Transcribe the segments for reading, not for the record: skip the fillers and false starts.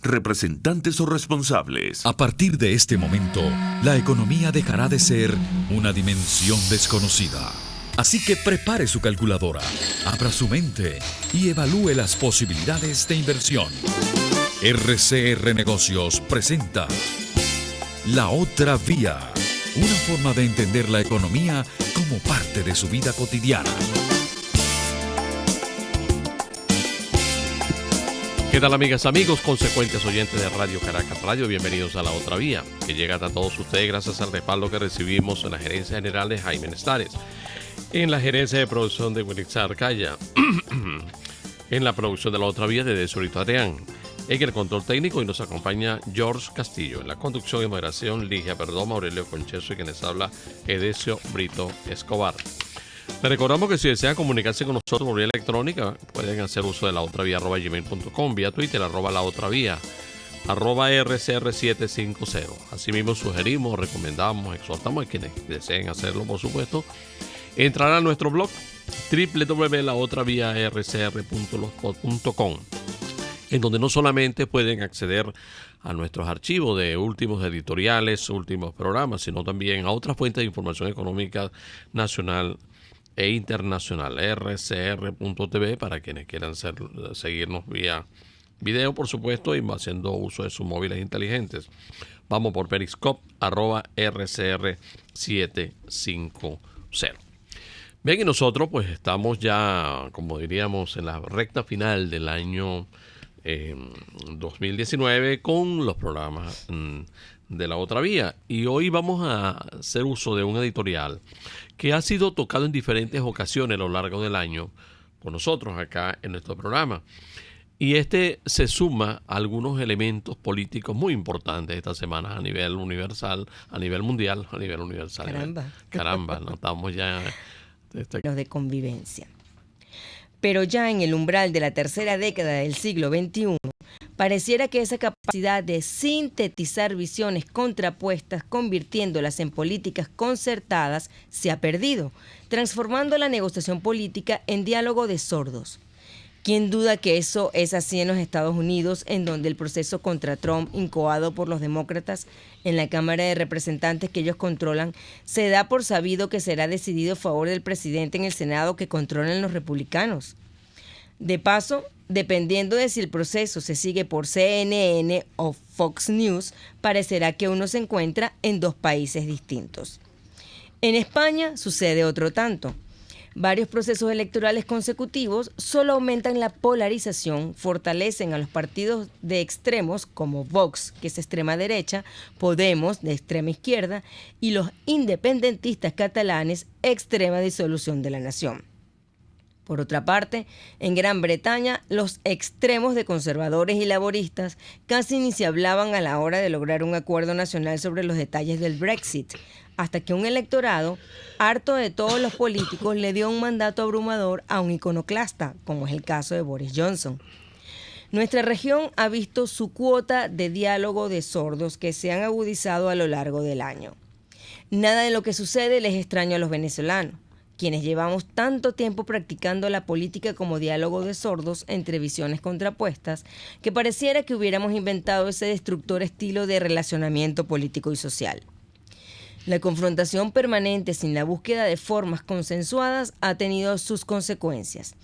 representantes o responsables. A partir de este momento, la economía dejará de ser una dimensión desconocida. Así que prepare su calculadora, abra su mente y evalúe las posibilidades de inversión. RCR Negocios presenta La Otra Vía, una forma de entender la economía como parte de su vida cotidiana. ¿Qué tal, amigas, amigos, consecuentes oyentes de Radio Caracas Radio? Bienvenidos a La Otra Vía, que llega a todos ustedes gracias al respaldo que recibimos en la gerencia general de Jaime Nestares, en la gerencia de producción de Wilixar Calla, en la producción de La Otra Vía de Desorito Adrián, en el control técnico, y nos acompaña George Castillo, en la conducción y moderación Ligia Perdomo, Aurelio Concheso y quienes habla Edesio Brito Escobar. Les recordamos que si desean comunicarse con nosotros por vía electrónica, pueden hacer uso de laotravía@gmail.com, vía Twitter, @laotravía, @RCR750. Asimismo, sugerimos, recomendamos, exhortamos a quienes deseen hacerlo, por supuesto, entrar a nuestro blog www.laotraviarcr.blogspot.com, en donde no solamente pueden acceder a nuestros archivos de últimos editoriales, últimos programas, sino también a otras fuentes de información económica nacional e internacional, rcr.tv, para quienes quieran seguirnos vía video, por supuesto, y haciendo uso de sus móviles inteligentes. Vamos por Periscope, @RCR750. Bien, y nosotros pues estamos ya, como diríamos, en la recta final del año 2019 con los programas de La Otra Vía, y hoy vamos a hacer uso de un editorial que ha sido tocado en diferentes ocasiones a lo largo del año por nosotros acá en nuestro programa, y este se suma a algunos elementos políticos muy importantes esta semana a nivel universal, a nivel mundial, a nivel universal. Caramba, no estamos ya los de convivencia. Pero ya en el umbral de la tercera década del siglo XXI, pareciera que esa capacidad de sintetizar visiones contrapuestas, convirtiéndolas en políticas concertadas, se ha perdido, transformando la negociación política en diálogo de sordos. ¿Quién duda que eso es así en los Estados Unidos, en donde el proceso contra Trump, incoado por los demócratas en la Cámara de Representantes que ellos controlan, se da por sabido que será decidido a favor del presidente en el Senado que controlan los republicanos? De paso, dependiendo de si el proceso se sigue por CNN o Fox News, parecerá que uno se encuentra en dos países distintos. En España sucede otro tanto. Varios procesos electorales consecutivos solo aumentan la polarización, fortalecen a los partidos de extremos como Vox, que es extrema derecha, Podemos, de extrema izquierda, y los independentistas catalanes, extrema disolución de la nación. Por otra parte, en Gran Bretaña, los extremos de conservadores y laboristas casi ni se hablaban a la hora de lograr un acuerdo nacional sobre los detalles del Brexit, hasta que un electorado, harto de todos los políticos, le dio un mandato abrumador a un iconoclasta, como es el caso de Boris Johnson. Nuestra región ha visto su cuota de diálogo de sordos que se han agudizado a lo largo del año. Nada de lo que sucede les extraña a los venezolanos, quienes llevamos tanto tiempo practicando la política como diálogo de sordos entre visiones contrapuestas, que pareciera que hubiéramos inventado ese destructor estilo de relacionamiento político y social. La confrontación permanente sin la búsqueda de formas consensuadas ha tenido sus consecuencias.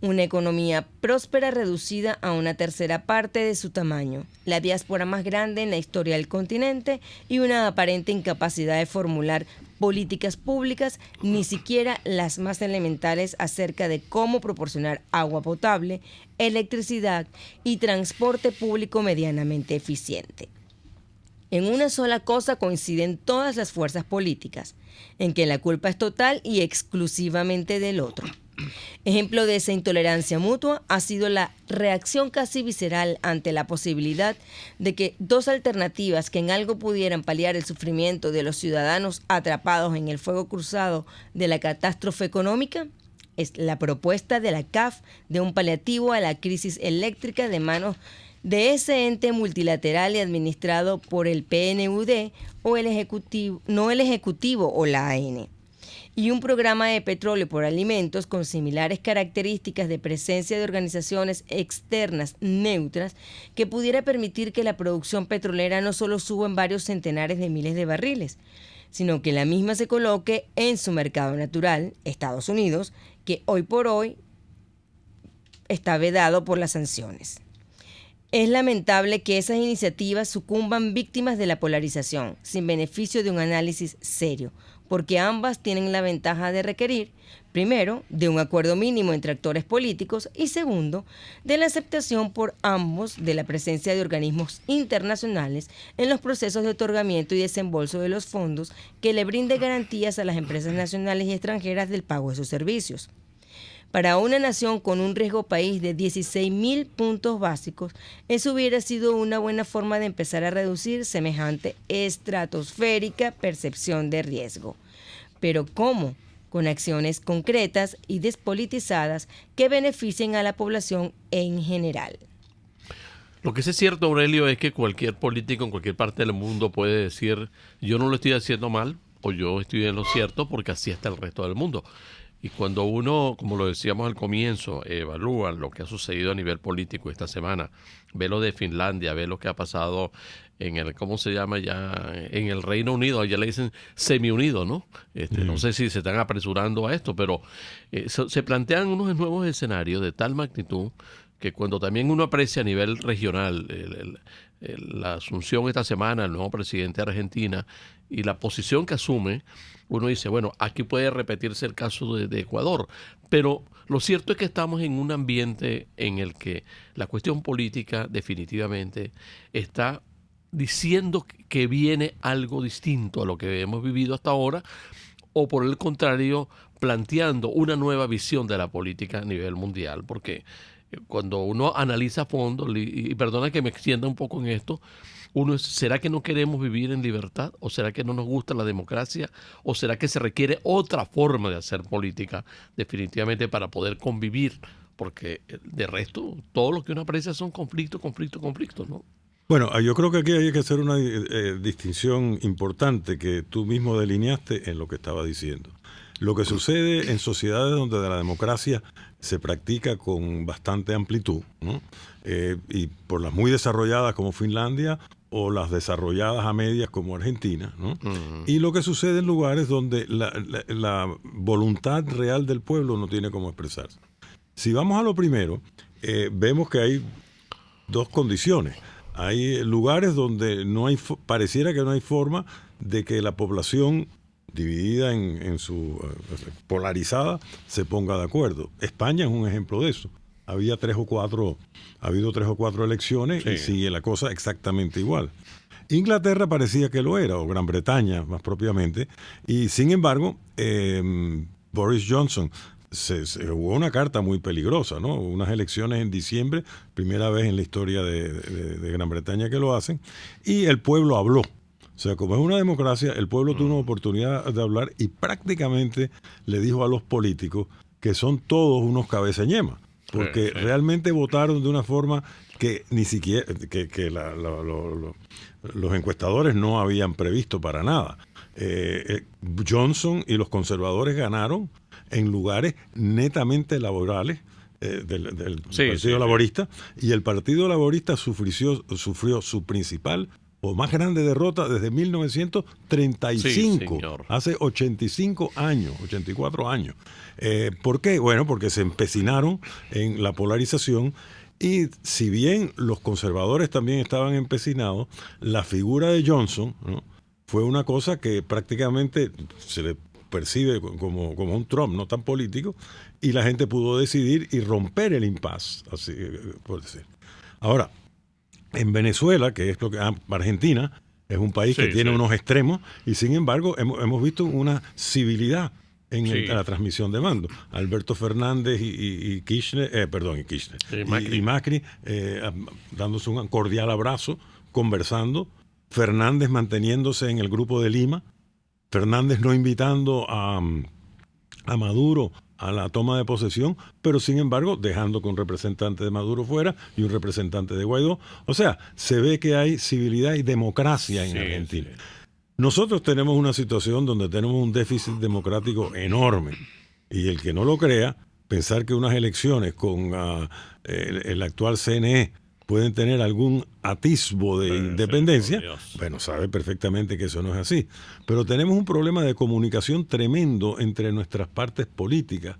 Una economía próspera reducida a una tercera parte de su tamaño, la diáspora más grande en la historia del continente y una aparente incapacidad de formular políticas públicas, ni siquiera las más elementales acerca de cómo proporcionar agua potable, electricidad y transporte público medianamente eficiente. En una sola cosa coinciden todas las fuerzas políticas, en que la culpa es total y exclusivamente del otro. Ejemplo de esa intolerancia mutua ha sido la reacción casi visceral ante la posibilidad de que dos alternativas que en algo pudieran paliar el sufrimiento de los ciudadanos atrapados en el fuego cruzado de la catástrofe económica es la propuesta de la CAF de un paliativo a la crisis eléctrica de manos de ese ente multilateral y administrado por el PNUD o el Ejecutivo o la AN. y un programa de petróleo por alimentos con similares características de presencia de organizaciones externas neutras que pudiera permitir que la producción petrolera no solo suba en varios centenares de miles de barriles, sino que la misma se coloque en su mercado natural, Estados Unidos, que hoy por hoy está vedado por las sanciones. Es lamentable que esas iniciativas sucumban víctimas de la polarización, sin beneficio de un análisis serio, porque ambas tienen la ventaja de requerir, primero, de un acuerdo mínimo entre actores políticos y segundo, de la aceptación por ambos de la presencia de organismos internacionales en los procesos de otorgamiento y desembolso de los fondos que le brinde garantías a las empresas nacionales y extranjeras del pago de sus servicios. Para una nación con un riesgo país de 16.000 puntos básicos, eso hubiera sido una buena forma de empezar a reducir semejante estratosférica percepción de riesgo. Pero ¿cómo? Con acciones concretas y despolitizadas que beneficien a la población en general. Lo que sí es cierto, Aurelio, es que cualquier político en cualquier parte del mundo puede decir yo no lo estoy haciendo mal o yo estoy en lo cierto porque así está el resto del mundo. Y cuando uno, como lo decíamos al comienzo, evalúa lo que ha sucedido a nivel político esta semana, ve lo de Finlandia, ve lo que ha pasado en el, ¿cómo se llama ya? En el Reino Unido, allá le dicen semi-unido, ¿no? No sé si se están apresurando a esto, pero se plantean unos nuevos escenarios de tal magnitud que cuando también uno aprecia a nivel regional la asunción esta semana del nuevo presidente de Argentina y la posición que asume, uno dice, bueno, aquí puede repetirse el caso de Ecuador, pero lo cierto es que estamos en un ambiente en el que la cuestión política definitivamente está diciendo que viene algo distinto a lo que hemos vivido hasta ahora, o por el contrario, planteando una nueva visión de la política a nivel mundial, porque cuando uno analiza a fondo, y perdona que me extienda un poco en esto, ¿será que no queremos vivir en libertad? ¿O será que no nos gusta la democracia? ¿O será que se requiere otra forma de hacer política definitivamente para poder convivir? Porque de resto, todo lo que uno aprecia son conflictos, ¿no? Bueno, yo creo que aquí hay que hacer una distinción importante que tú mismo delineaste en lo que estaba diciendo. Lo que sucede en sociedades donde la democracia se practica con bastante amplitud, ¿no? Y por las muy desarrolladas como Finlandia o las desarrolladas a medias como Argentina, ¿no? Uh-huh. Y lo que sucede en lugares donde la voluntad real del pueblo no tiene cómo expresarse. Si vamos a lo primero, vemos que hay dos condiciones. Hay lugares donde pareciera que no hay forma de que la población dividida en su polarizada se ponga de acuerdo. España es un ejemplo de eso. Ha habido 3 o 4 elecciones, sí, y sigue la cosa exactamente igual. Inglaterra parecía que lo era, o Gran Bretaña más propiamente, y sin embargo Boris Johnson se jugó una carta muy peligrosa, ¿no? Unas elecciones en diciembre, primera vez en la historia de Gran Bretaña que lo hacen, y el pueblo habló. O sea, como es una democracia, el pueblo tuvo una oportunidad de hablar y prácticamente le dijo a los políticos que son todos unos cabeceñemas, porque realmente votaron de una forma que ni siquiera los encuestadores no habían previsto para nada. Johnson y los conservadores ganaron en lugares netamente laborales del Partido Laborista, y el Partido Laborista sufrió su principal o más grande derrota desde 1935, hace 85 años, 84 años. ¿Por qué? Bueno, porque se empecinaron en la polarización, y si bien los conservadores también estaban empecinados, la figura de Johnson, ¿no?, fue una cosa que prácticamente se le percibe como un Trump no tan político, y la gente pudo decidir y romper el impasse, así por decir. Ahora, en Venezuela, que es lo que Argentina, es un país que tiene unos extremos, y sin embargo hemos visto una civilidad en la transmisión de mando. Alberto Fernández y Macri dándose un cordial abrazo, conversando, Fernández manteniéndose en el grupo de Lima, Fernández no invitando a Maduro a la toma de posesión, pero sin embargo dejando que un representante de Maduro fuera y un representante de Guaidó. O sea, se ve que hay civilidad y democracia en Argentina. Sí. Nosotros tenemos una situación donde tenemos un déficit democrático enorme. Y el que no lo crea, pensar que unas elecciones con el actual CNE pueden tener algún atisbo de independencia, bueno, sabe perfectamente que eso no es así. Pero tenemos un problema de comunicación tremendo entre nuestras partes políticas.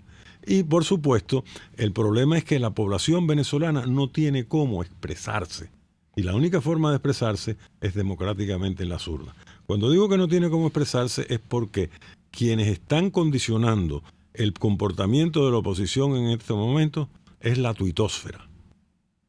Y, por supuesto, el problema es que la población venezolana no tiene cómo expresarse. Y la única forma de expresarse es democráticamente en las urnas. Cuando digo que no tiene cómo expresarse es porque quienes están condicionando el comportamiento de la oposición en este momento es la tuitósfera.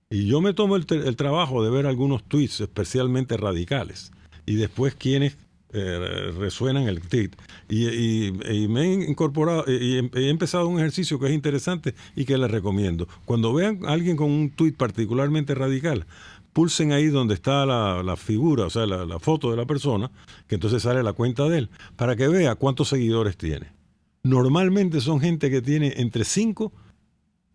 Y yo me tomo el trabajo de ver algunos tweets especialmente radicales y después quienes resuenan el tweet. Y me he incorporado y he empezado un ejercicio que es interesante y que les recomiendo. Cuando vean a alguien con un tweet particularmente radical, pulsen ahí donde está la figura, o sea, la foto de la persona, que entonces sale la cuenta de él, para que vea cuántos seguidores tiene. Normalmente son gente que tiene entre 5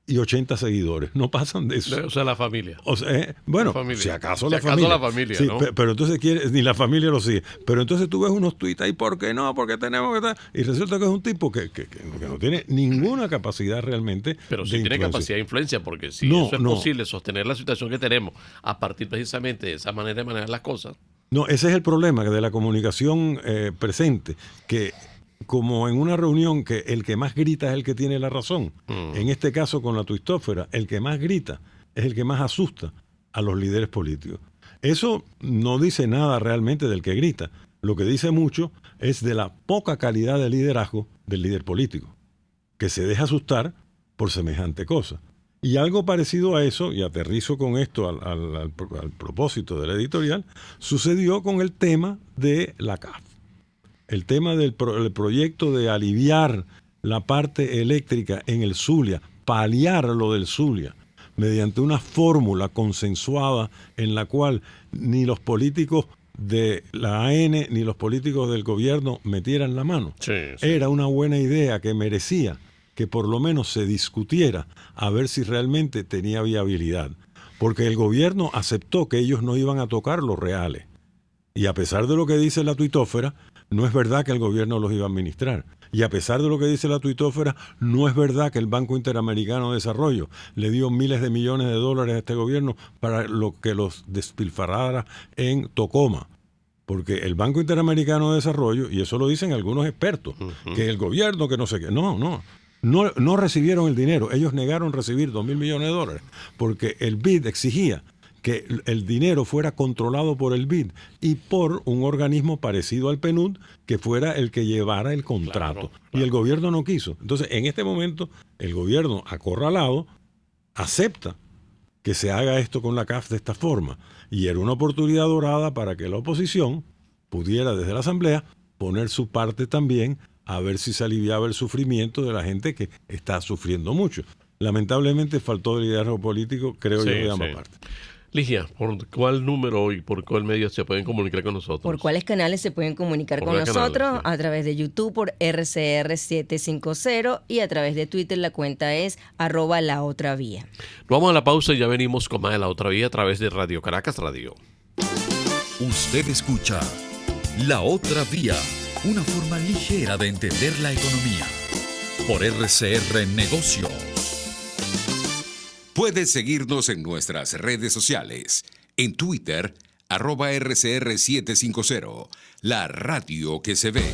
y 80 seguidores, no pasan de eso. O sea, la familia. O sea, bueno, familia. Si acaso la familia. Sí, ¿no? Pero entonces ni la familia lo sigue. Pero entonces tú ves unos tuits ahí, ¿por qué no? Porque tenemos que estar... Y resulta que es un tipo que no tiene ninguna capacidad realmente. Pero sí tiene capacidad de influencia, porque si eso es posible, sostener la situación que tenemos a partir precisamente de esa manera de manejar las cosas. No, ese es el problema de la comunicación presente, que como en una reunión que el que más grita es el que tiene la razón. En este caso con la tuitósfera, el que más grita es el que más asusta a los líderes políticos. Eso no dice nada realmente del que grita. Lo que dice mucho es de la poca calidad de liderazgo del líder político, que se deja asustar por semejante cosa. Y algo parecido a eso, y aterrizo con esto al propósito de la editorial, sucedió con el tema de la CAF. El tema del proyecto de aliviar la parte eléctrica en el Zulia, paliar lo del Zulia, mediante una fórmula consensuada en la cual ni los políticos de la AN ni los políticos del gobierno metieran la mano. Sí. Era una buena idea que merecía que por lo menos se discutiera a ver si realmente tenía viabilidad. Porque el gobierno aceptó que ellos no iban a tocar los reales. Y a pesar de lo que dice la tuitósfera, no es verdad que el gobierno los iba a administrar. Y a pesar de lo que dice la tuitósfera, no es verdad que el Banco Interamericano de Desarrollo le dio miles de millones de dólares a este gobierno para lo que los despilfarrara en Tocoma. Porque el Banco Interamericano de Desarrollo, y eso lo dicen algunos expertos, que el gobierno, que no sé qué, no recibieron el dinero. Ellos negaron recibir 2.000 millones de dólares porque el BID exigía que el dinero fuera controlado por el BID y por un organismo parecido al PNUD que fuera el que llevara el contrato. Claro. Y el gobierno no quiso. Entonces, en este momento, el gobierno acorralado acepta que se haga esto con la CAF de esta forma. Y era una oportunidad dorada para que la oposición pudiera, desde la Asamblea, poner su parte también a ver si se aliviaba el sufrimiento de la gente que está sufriendo mucho. Lamentablemente faltó el liderazgo político, creo yo, de ambas partes. Ligia, ¿por cuál número y por cuál medio se pueden comunicar con nosotros? ¿Por cuáles canales se pueden comunicar con nosotros? A través de YouTube por RCR750 y a través de Twitter la cuenta es @laotravía. Vamos a la pausa y ya venimos con más de La Otra Vía a través de Radio Caracas Radio. Usted escucha La Otra Vía, una forma ligera de entender la economía. Por RCR Negocios. Puedes seguirnos en nuestras redes sociales. En Twitter, @RCR750, la radio que se ve.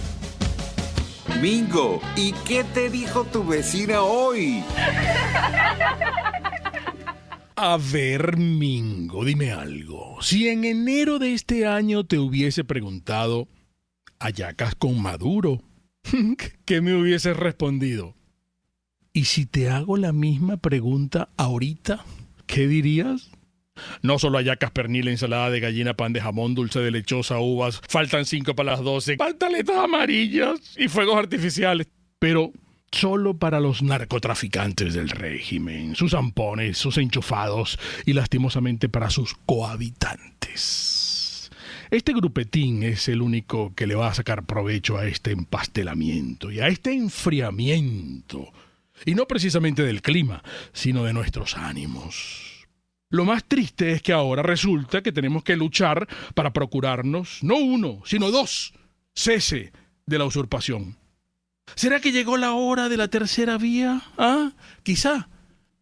Mingo, ¿y qué te dijo tu vecina hoy? A ver, Mingo, dime algo. Si en enero de este año te hubiese preguntado, ¿hallacas con Maduro? ¿Qué me hubieses respondido? Y si te hago la misma pregunta ahorita, ¿qué dirías? No solo hallacas, pernil, ensalada de gallina, pan de jamón, dulce de lechosa, uvas, faltan 5 para las 12, pantaletas amarillas y fuegos artificiales. Pero solo para los narcotraficantes del régimen, sus zampones, sus enchufados y lastimosamente para sus cohabitantes. Este grupetín es el único que le va a sacar provecho a este empastelamiento y a este enfriamiento. Y no precisamente del clima, sino de nuestros ánimos. Lo más triste es que ahora resulta que tenemos que luchar para procurarnos, no 1, sino 2 cese de la usurpación. ¿Será que llegó la hora de la tercera vía? ¿Ah? Quizá.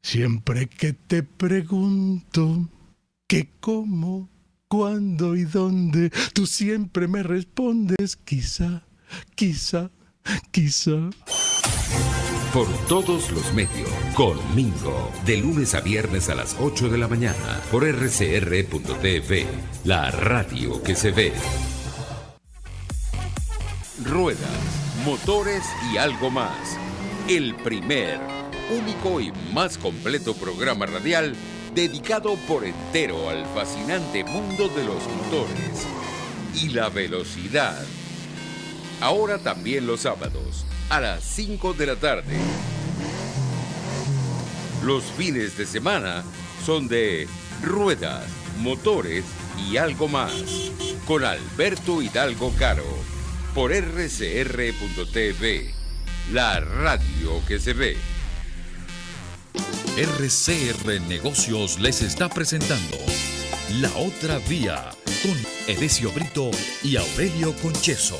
Siempre que te pregunto qué, cómo, cuándo y dónde, tú siempre me respondes quizá, quizá, quizá. Por todos los medios, conmigo, de lunes a viernes a las 8 de la mañana, por rcr.tv, la radio que se ve. Ruedas, motores y algo más. El primer, único y más completo programa radial dedicado por entero al fascinante mundo de los motores y la velocidad. Ahora también los sábados, a las 5 de la tarde. Los fines de semana son de Ruedas, Motores y algo más, con Alberto Hidalgo Caro, por rcr.tv, la radio que se ve. RCR Negocios les está presentando La Otra Vía con Edesio Brito y Aurelio Concheso.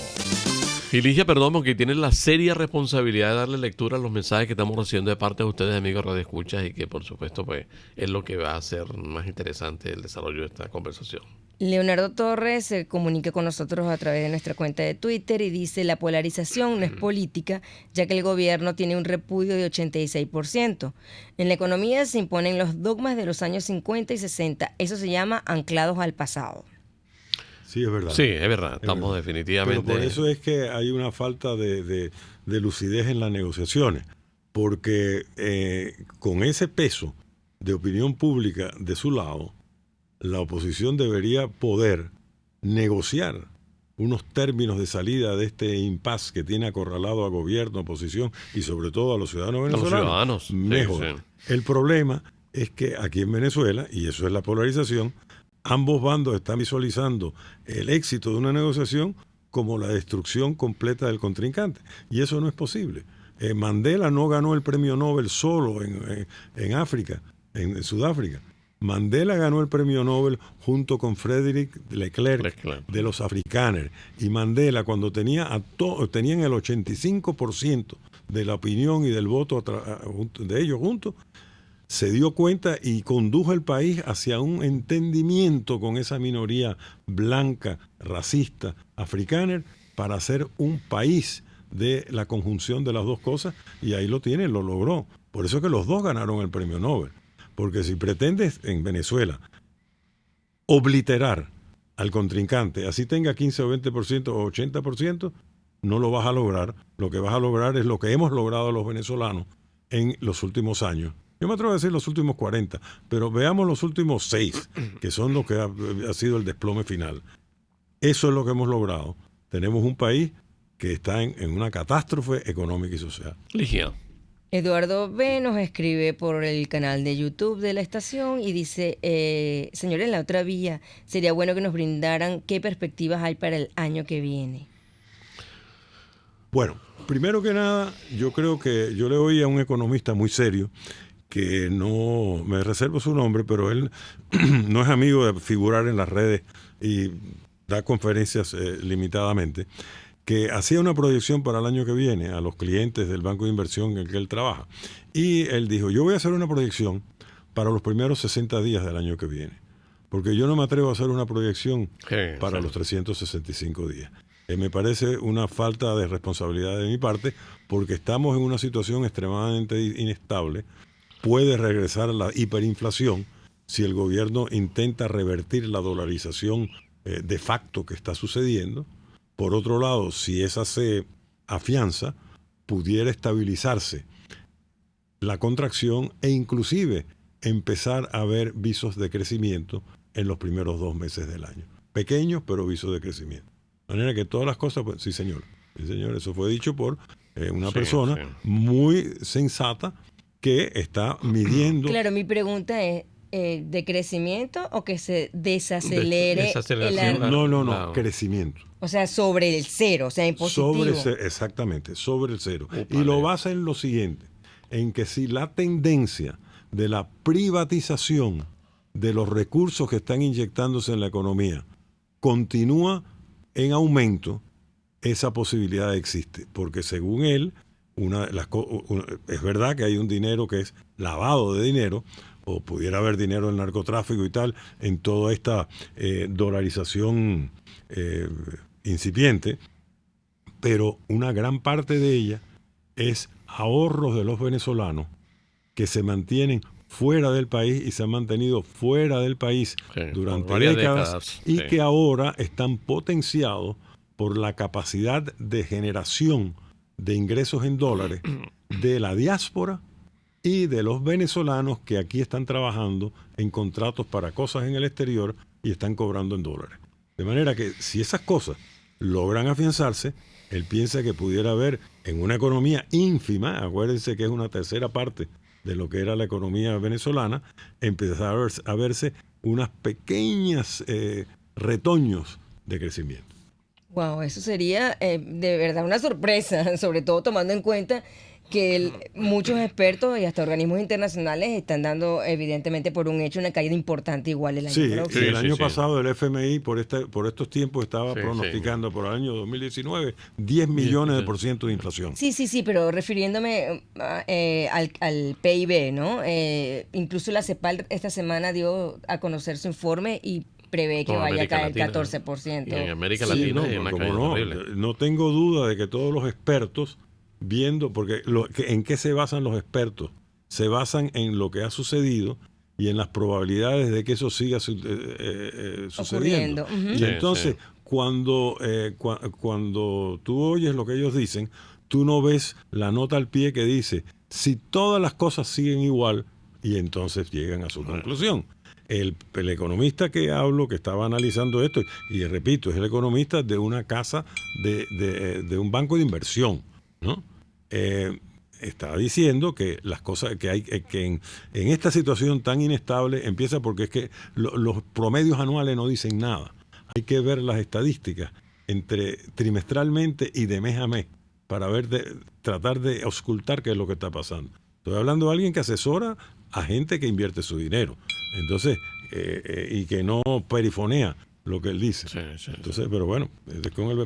Y Ligia Perdomo, porque tiene la seria responsabilidad de darle lectura a los mensajes que estamos recibiendo de parte de ustedes, amigos Radio Escuchas, y que por supuesto pues es lo que va a hacer más interesante el desarrollo de esta conversación. Leonardo Torres se comunica con nosotros a través de nuestra cuenta de Twitter y dice: la polarización no es política, ya que el gobierno tiene un repudio de 86%. En la economía se imponen los dogmas de los años 50 y 60. Eso se llama anclados al pasado. Sí, es verdad. Sí, es verdad. Es Estamos verdad. definitivamente... Pero por eso es que hay una falta de lucidez en las negociaciones, porque con ese peso de opinión pública de su lado, la oposición debería poder negociar unos términos de salida de este impasse que tiene acorralado a gobierno, oposición y sobre todo a los ciudadanos venezolanos. Mejor. Sí, sí. El problema es que aquí en Venezuela, y eso es la polarización, ambos bandos están visualizando el éxito de una negociación como la destrucción completa del contrincante. Y eso no es posible. Mandela no ganó el premio Nobel solo en África, en Sudáfrica. Mandela ganó el premio Nobel junto con Frédéric Leclerc de los afrikaners. Y Mandela, cuando tenían el 85% de la opinión y del voto de ellos juntos, se dio cuenta y condujo el país hacia un entendimiento con esa minoría blanca, racista, africana, para hacer un país de la conjunción de las dos cosas, y ahí lo tiene, lo logró. Por eso es que los dos ganaron el premio Nobel. Porque si pretendes en Venezuela obliterar al contrincante, así tenga 15 o 20% o 80%, no lo vas a lograr. Lo que vas a lograr es lo que hemos logrado los venezolanos en los últimos años. Yo me atrevo a decir los últimos 40, pero veamos los últimos 6, que son los que ha sido el desplome final. Eso es lo que hemos logrado. Tenemos un país que está en una catástrofe económica y social. Ligia. Eduardo B. nos escribe por el canal de YouTube de la estación y dice: señores, en la otra vía, sería bueno que nos brindaran qué perspectivas hay para el año que viene. Bueno, primero que nada, yo creo que yo le oí a un economista muy serio, que no me reservo su nombre, pero él no es amigo de figurar en las redes y da conferencias limitadamente, que hacía una proyección para el año que viene a los clientes del banco de inversión en el que él trabaja. Y él dijo: yo voy a hacer una proyección para los primeros 60 días del año que viene, porque yo no me atrevo a hacer una proyección para los 365 días. Me parece una falta de responsabilidad de mi parte, porque estamos en una situación extremadamente inestable. Puede regresar a la hiperinflación si el gobierno intenta revertir la dolarización de facto que está sucediendo. Por otro lado, si esa se afianza, pudiera estabilizarse la contracción e inclusive empezar a ver visos de crecimiento en los primeros 2 meses del año. Pequeños, pero visos de crecimiento. De manera que todas las cosas, pues, sí señor, eso fue dicho por una persona muy sensata que está midiendo. Claro, mi pregunta es, ¿de crecimiento o que se desacelere? No, crecimiento. O sea, sobre el cero, o sea, en positivo. Exactamente, sobre el cero. Y lo basa en lo siguiente, en que si la tendencia de la privatización de los recursos que están inyectándose en la economía continúa en aumento, esa posibilidad existe, porque según él, es verdad que hay un dinero que es lavado de dinero, o pudiera haber dinero del narcotráfico y tal, en toda esta dolarización incipiente, pero una gran parte de ella es ahorros de los venezolanos que se mantienen fuera del país y se han mantenido fuera del país durante décadas y que ahora están potenciados por la capacidad de generación de ingresos en dólares de la diáspora y de los venezolanos que aquí están trabajando en contratos para cosas en el exterior y están cobrando en dólares. De manera que si esas cosas logran afianzarse, él piensa que pudiera haber en una economía ínfima, acuérdense que es una tercera parte de lo que era la economía venezolana, empezar a verse unas pequeñas retoños de crecimiento. Wow, eso sería de verdad una sorpresa, sobre todo tomando en cuenta que muchos expertos y hasta organismos internacionales están dando evidentemente por un hecho una caída importante igual el año próximo. El año pasado el FMI por estos tiempos estaba pronosticando por el año 2019 10 millones de % de inflación. Sí, pero refiriéndome al PIB, ¿no? Incluso la CEPAL esta semana dio a conocer su informe y prevé que vaya a caer 14%. Y en América Latina hay una caída horrible. No tengo duda de que todos los expertos viendo, porque ¿en qué se basan los expertos? Se basan en lo que ha sucedido y en las probabilidades de que eso siga sucediendo. Y entonces, cuando tú oyes lo que ellos dicen, tú no ves la nota al pie que dice, si todas las cosas siguen igual, y entonces llegan a su conclusión. El economista que hablo, que estaba analizando esto, y repito, es el economista de una casa, de un banco de inversión, ¿no? Está diciendo que las cosas que hay que en esta situación tan inestable empieza porque es que los promedios anuales no dicen nada. Hay que ver las estadísticas trimestralmente y de mes a mes para tratar de auscultar qué es lo que está pasando. Estoy hablando de alguien que asesora a gente que invierte su dinero, entonces y que no perifonea lo que él dice. Entonces, pero bueno,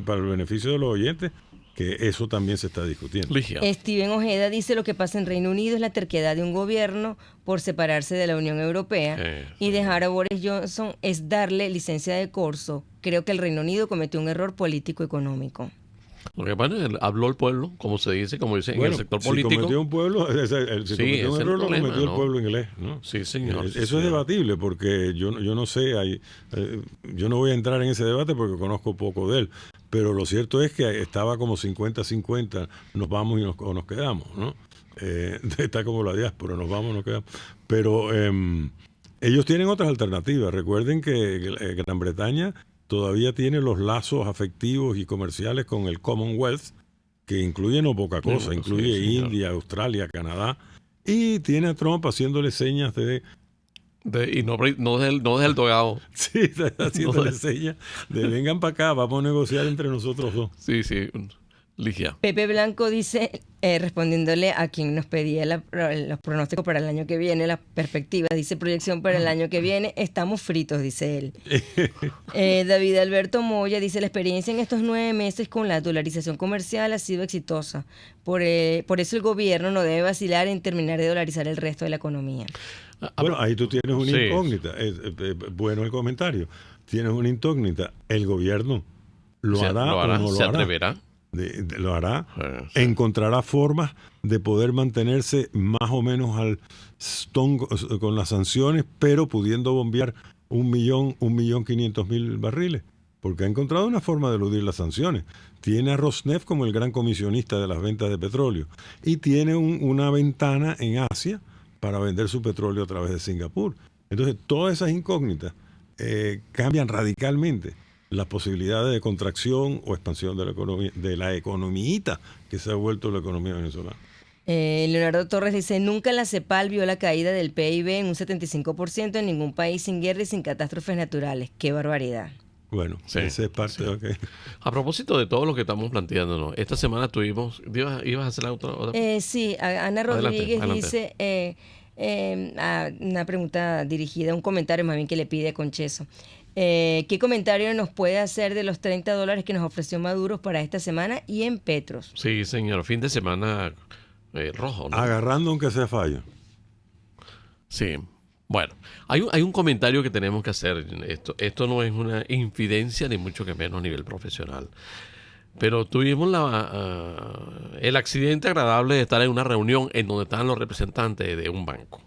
para el beneficio de los oyentes, que eso también se está discutiendo. Steven Ojeda dice: lo que pasa en Reino Unido es la terquedad de un gobierno por separarse de la Unión Europea y dejar a Boris Johnson es darle licencia de corso. Creo que el Reino Unido cometió un error político-económico. Lo que pasa es que habló el pueblo, como dice en el sector político. Si cometió un pueblo, cometió un error, lo cometió el pueblo inglés, ¿no? Sí, señor. Eso es debatible, porque yo no sé, yo no voy a entrar en ese debate porque conozco poco de él, pero lo cierto es que estaba como 50-50, nos vamos o nos quedamos, ¿no? Está como la diáspora, nos vamos o nos quedamos. Pero ellos tienen otras alternativas. Recuerden que Gran Bretaña todavía tiene los lazos afectivos y comerciales con el Commonwealth, que incluye no poca cosa, incluye India, Australia, Canadá, y tiene a Trump haciéndole señas y no del dogado. Sí, está haciéndole señas de vengan para acá, vamos a negociar entre nosotros dos. Sí. Ligia. Pepe Blanco dice, respondiéndole a quien nos pedía los pronósticos para el año que viene, las perspectivas, dice proyección para el año que viene, estamos fritos, dice él. David Alberto Moya dice, la experiencia en estos 9 meses con la dolarización comercial ha sido exitosa. Por eso el gobierno no debe vacilar en terminar de dolarizar el resto de la economía. Bueno, ahí tú tienes una incógnita. Bueno el comentario. Tienes una incógnita. ¿El gobierno lo hará o no lo hará? ¿Se atreverá? Lo hará, encontrará formas de poder mantenerse más o menos al stone con las sanciones, pero pudiendo bombear 1.500.000 barriles, porque ha encontrado una forma de eludir las sanciones. Tiene a Rosneft como el gran comisionista de las ventas de petróleo y tiene una ventana en Asia para vender su petróleo a través de Singapur. Entonces, todas esas incógnitas cambian radicalmente las posibilidades de contracción o expansión de la economía, de la economíita que se ha vuelto la economía venezolana. Leonardo Torres dice, nunca la CEPAL vio la caída del PIB en un 75% en ningún país sin guerra y sin catástrofes naturales. ¡Qué barbaridad! Bueno, esa es parte de A propósito de todo lo que estamos planteándonos, esta semana tuvimos... ¿Ibas a hacer la otra? Sí, Ana Rodríguez dice... una pregunta dirigida, un comentario más bien que le pide a Concheso. ¿Qué comentario nos puede hacer de los $30 que nos ofreció Maduro para esta semana y en Petros? Sí, señor, fin de semana rojo, ¿no? Agarrando aunque sea fallo. Sí. Bueno, hay un comentario que tenemos que hacer. Esto no es una infidencia, ni mucho que menos a nivel profesional. Pero tuvimos el accidente agradable de estar en una reunión en donde estaban los representantes de un banco.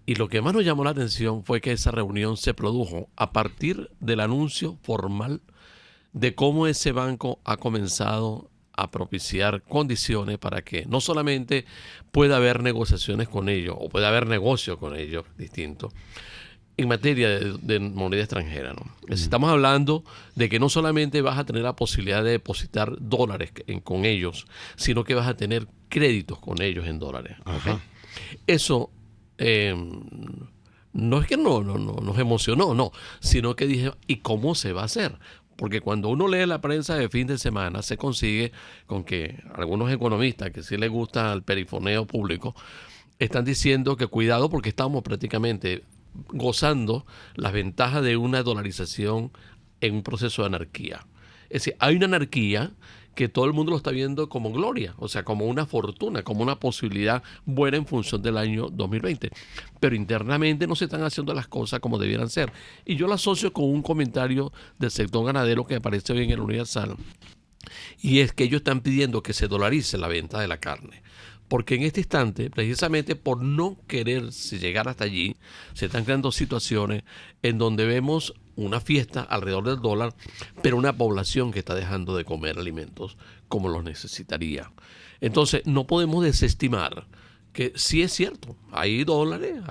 Y lo que más nos llamó la atención fue que esa reunión se produjo a partir del anuncio formal de cómo ese banco ha comenzado a propiciar condiciones para que no solamente pueda haber negociaciones con ellos o pueda haber negocio con ellos distintos en materia de moneda extranjera, ¿no? Estamos hablando de que no solamente vas a tener la posibilidad de depositar dólares con ellos, sino que vas a tener créditos con ellos en dólares. ¿Okay? Eso no es que no nos emocionó, no, sino que dije, ¿y cómo se va a hacer? Porque cuando uno lee la prensa de fin de semana se consigue con que algunos economistas que sí les gusta el perifoneo público están diciendo que cuidado porque estamos prácticamente gozando las ventajas de una dolarización en un proceso de anarquía. Es decir, hay una anarquía que todo el mundo lo está viendo como gloria, o sea, como una fortuna, como una posibilidad buena en función del año 2020. Pero internamente no se están haciendo las cosas como debieran ser. Y yo lo asocio con un comentario del sector ganadero que me parece bien en el Universal, y es que ellos están pidiendo que se dolarice la venta de la carne. Porque en este instante, precisamente por no querer llegar hasta allí, se están creando situaciones en donde vemos una fiesta alrededor del dólar, pero una población que está dejando de comer alimentos como los necesitaría. Entonces, no podemos desestimar que sí es cierto, hay dólares,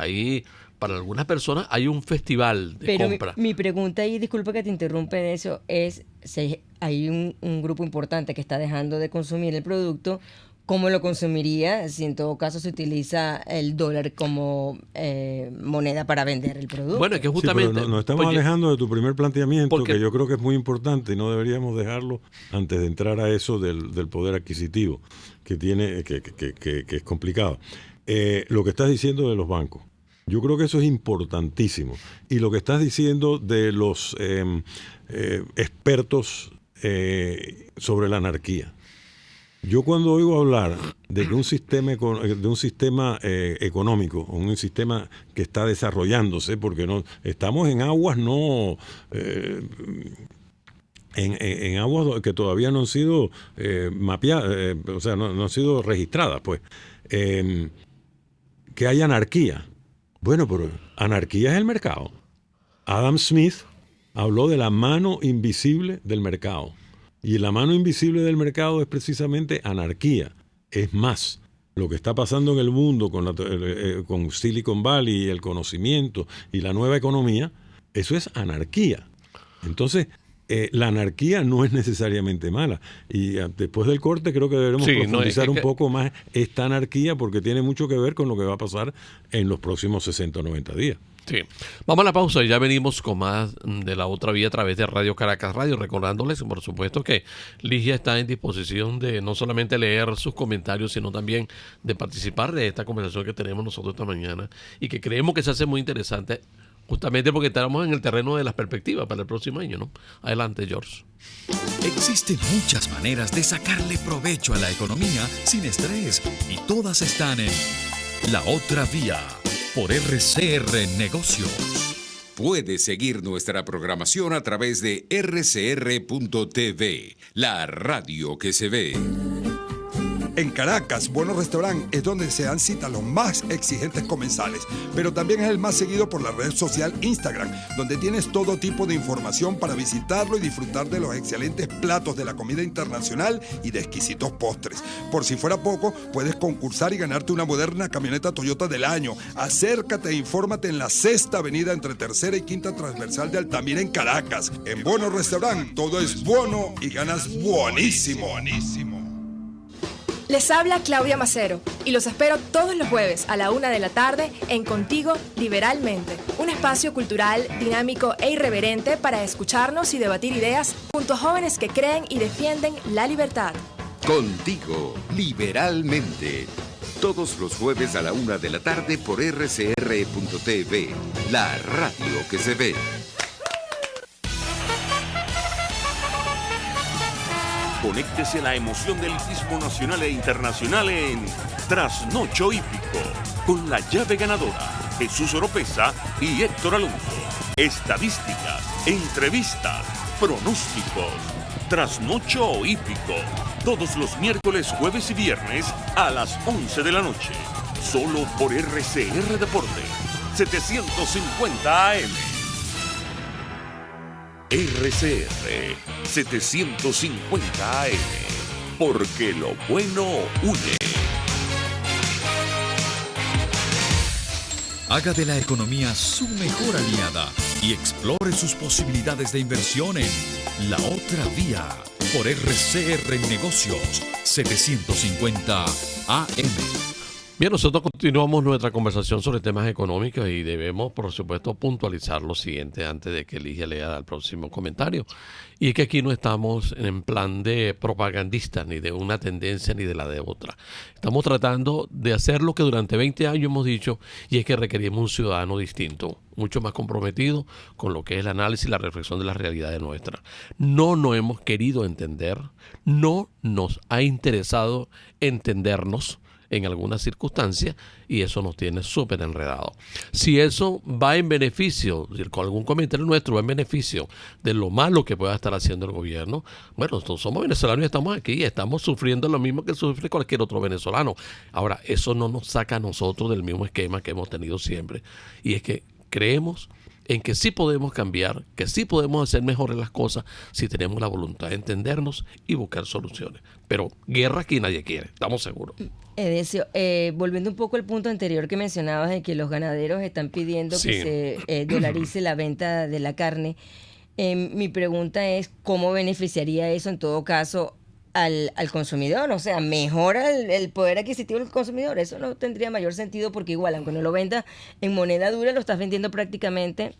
para algunas personas hay un festival de compra. Mi pregunta, y disculpa que te interrumpa en eso, es si hay un grupo importante que está dejando de consumir el producto. ¿Cómo lo consumiría si en todo caso se utiliza el dólar como moneda para vender el producto? Bueno, es que justamente... Sí, nos estamos alejando de tu primer planteamiento, que yo creo que es muy importante y no deberíamos dejarlo antes de entrar a eso del poder adquisitivo, que es complicado. Lo que estás diciendo de los bancos, yo creo que eso es importantísimo. Y lo que estás diciendo de los expertos sobre la anarquía. Yo cuando oigo hablar de que un sistema económico, o un sistema que está desarrollándose, porque no estamos en aguas en aguas que todavía no han sido mapeadas, o sea, no han sido registradas, pues, que hay anarquía. Bueno, pero anarquía es el mercado. Adam Smith habló de la mano invisible del mercado. Y la mano invisible del mercado es precisamente anarquía. Es más, lo que está pasando en el mundo con Silicon Valley y el conocimiento y la nueva economía, eso es anarquía. Entonces, la anarquía no es necesariamente mala. Y después del corte creo que deberemos profundizar un poco más esta anarquía, porque tiene mucho que ver con lo que va a pasar en los próximos 60 o 90 días. Sí. Vamos a la pausa y ya venimos con más de La Otra Vía a través de Radio Caracas Radio, recordándoles, por supuesto, que Ligia está en disposición de no solamente leer sus comentarios, sino también de participar de esta conversación que tenemos nosotros esta mañana y que creemos que se hace muy interesante, justamente porque estamos en el terreno de las perspectivas para el próximo año, ¿no? Adelante, George. Existen muchas maneras de sacarle provecho a la economía sin estrés y todas están en La Otra Vía por RCR Negocios. Puedes seguir nuestra programación a través de rcr.tv, la radio que se ve. En Caracas, Bueno Restaurant es donde se dan cita los más exigentes comensales, pero también es el más seguido por la red social Instagram, donde tienes todo tipo de información para visitarlo y disfrutar de los excelentes platos de la comida internacional y de exquisitos postres. Por si fuera poco, puedes concursar y ganarte una moderna camioneta Toyota del año. Acércate e infórmate en la 6ª avenida entre 3ª y 5ª transversal de Altamira en Caracas. En Bueno Restaurant todo es bueno y ganas buenísimo. Les habla Claudia Macero y los espero todos los jueves a la 1 de la tarde en Contigo Liberalmente, un espacio cultural, dinámico e irreverente para escucharnos y debatir ideas junto a jóvenes que creen y defienden la libertad. Contigo Liberalmente, todos los jueves a la 1 de la tarde por rcr.tv, la radio que se ve. Conéctese a la emoción del hippismo nacional e internacional en Trasnocho Hípico, con la llave ganadora, Jesús Oropesa y Héctor Alonso. Estadísticas, entrevistas, pronósticos. Trasnocho Hípico, todos los miércoles, jueves y viernes a las 11 de la noche. Solo por RCR Deportes, 750 AM. RCR 750 AM, porque lo bueno une. Haga de la economía su mejor aliada y explore sus posibilidades de inversión en La Otra Vía por RCR Negocios 750 AM. Bien, nosotros continuamos nuestra conversación sobre temas económicos y debemos, por supuesto, puntualizar lo siguiente antes de que Ligia lea el próximo comentario. Y es que aquí no estamos en plan de propagandista, ni de una tendencia, ni de la de otra. Estamos tratando de hacer lo que durante 20 años hemos dicho, y es que requerimos un ciudadano distinto, mucho más comprometido con lo que es el análisis y la reflexión de las realidades nuestras. No nos hemos querido entender, no nos ha interesado entendernos en algunas circunstancias, y eso nos tiene súper enredado. Si eso va en beneficio, con algún comentario nuestro va en beneficio de lo malo que pueda estar haciendo el gobierno, bueno, nosotros somos venezolanos y estamos aquí y estamos sufriendo lo mismo que sufre cualquier otro venezolano. Ahora, eso no nos saca a nosotros del mismo esquema que hemos tenido siempre, y es que creemos en que sí podemos cambiar, que sí podemos hacer mejores las cosas si tenemos la voluntad de entendernos y buscar soluciones. Pero guerra aquí nadie quiere, estamos seguros. Edesio, volviendo un poco al punto anterior que mencionabas de que los ganaderos están pidiendo que se dolarice la venta de la carne, mi pregunta es ¿cómo beneficiaría eso en todo caso al consumidor? O sea, ¿mejora el poder adquisitivo del consumidor? Eso no tendría mayor sentido, porque igual, aunque no lo vendas en moneda dura, lo estás vendiendo prácticamente.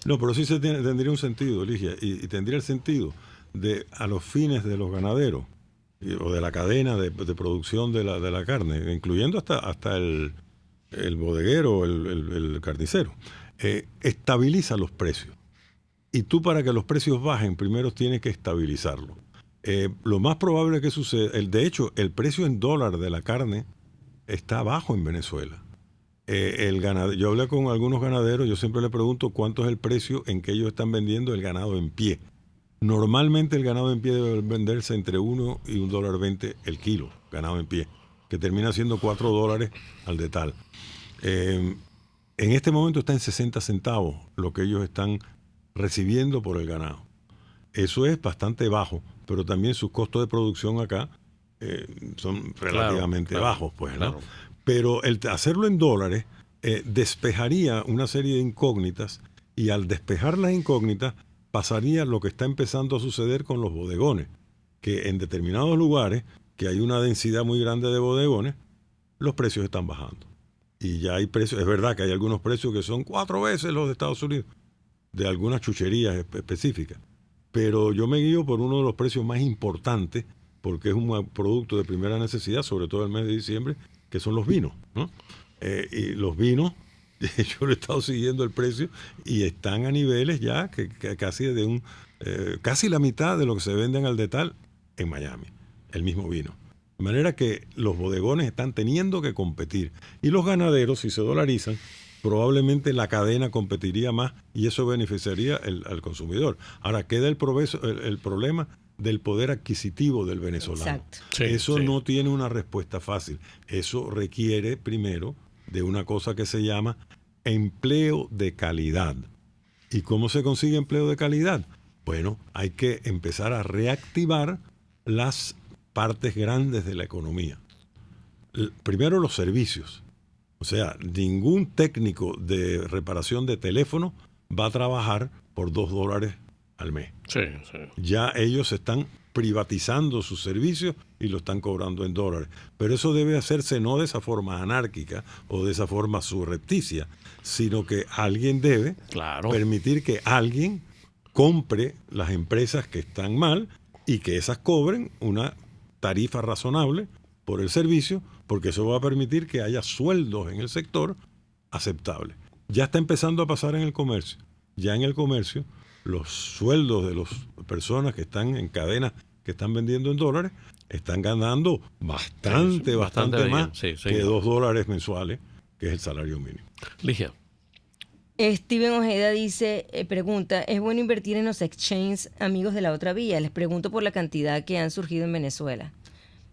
No, pero sí tendría un sentido, Ligia, y tendría el sentido de a los fines de los ganaderos o de la cadena de producción de la carne, incluyendo hasta el bodeguero, el carnicero, estabiliza los precios. Y tú, para que los precios bajen, primero tienes que estabilizarlos. Lo más probable que suceda, de hecho, el precio en dólar de la carne está bajo en Venezuela. Yo hablé con algunos ganaderos, yo siempre les pregunto cuánto es el precio en que ellos están vendiendo el ganado en pie. Normalmente el ganado en pie debe venderse entre $1 y $1.20 el kilo, ganado en pie, que termina siendo $4 al detal. En este momento está en 60 centavos lo que ellos están recibiendo por el ganado. Eso es bastante bajo, pero también sus costos de producción acá son relativamente bajos, pues, ¿no? Claro. Pero el hacerlo en dólares despejaría una serie de incógnitas, y al despejar las incógnitas pasaría lo que está empezando a suceder con los bodegones, que en determinados lugares, que hay una densidad muy grande de bodegones, los precios están bajando. Y ya hay precios, es verdad que hay algunos precios que son 4 veces los de Estados Unidos, de algunas chucherías específicas. Pero yo me guío por uno de los precios más importantes, porque es un producto de primera necesidad, sobre todo el mes de diciembre, que son los vinos, ¿no? Y los vinos, yo le he estado siguiendo el precio y están a niveles ya que casi casi la mitad de lo que se venden al detal en Miami, el mismo vino. De manera que los bodegones están teniendo que competir. Y los ganaderos, si se dolarizan, probablemente la cadena competiría más y eso beneficiaría al consumidor. Ahora queda el problema del poder adquisitivo del venezolano. Eso no tiene una respuesta fácil. Eso requiere primero de una cosa que se llama empleo de calidad. ¿Y cómo se consigue empleo de calidad? Bueno, hay que empezar a reactivar las partes grandes de la economía. Primero, los servicios. O sea, ningún técnico de reparación de teléfono va a trabajar por $2 al mes. Ya ellos están privatizando sus servicios y lo están cobrando en dólares. Pero eso debe hacerse no de esa forma anárquica o de esa forma surrepticia, sino que alguien debe permitir que alguien compre las empresas que están mal y que esas cobren una tarifa razonable por el servicio, porque eso va a permitir que haya sueldos en el sector aceptables. Ya está empezando a pasar en el comercio. Ya en el comercio, los sueldos de las personas que están en cadenas que están vendiendo en dólares están ganando bastante más sí, que $2 mensuales, que es el salario mínimo. Ligia. Steven Ojeda dice, pregunta, ¿es bueno invertir en los exchanges amigos de la otra vía? Les pregunto por la cantidad que han surgido en Venezuela.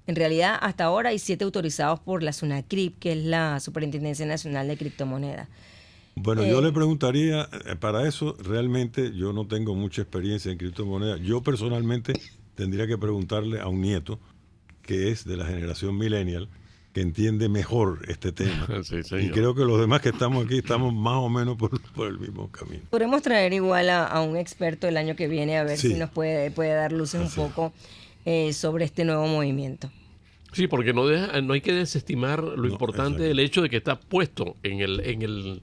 En realidad, hasta ahora hay 7 autorizados por la SUNACRIP, que es la Superintendencia Nacional de Criptomonedas. Bueno, yo le preguntaría, para eso realmente yo no tengo mucha experiencia en criptomonedas. Yo personalmente tendría que preguntarle a un nieto que es de la generación millennial, que entiende mejor este tema. Sí, y creo que los demás que estamos aquí estamos más o menos por el mismo camino. Podemos traer igual a un experto el año que viene a ver si nos puede dar luces un poco sobre este nuevo movimiento. Sí, porque no hay que desestimar lo importante del hecho de que está puesto en el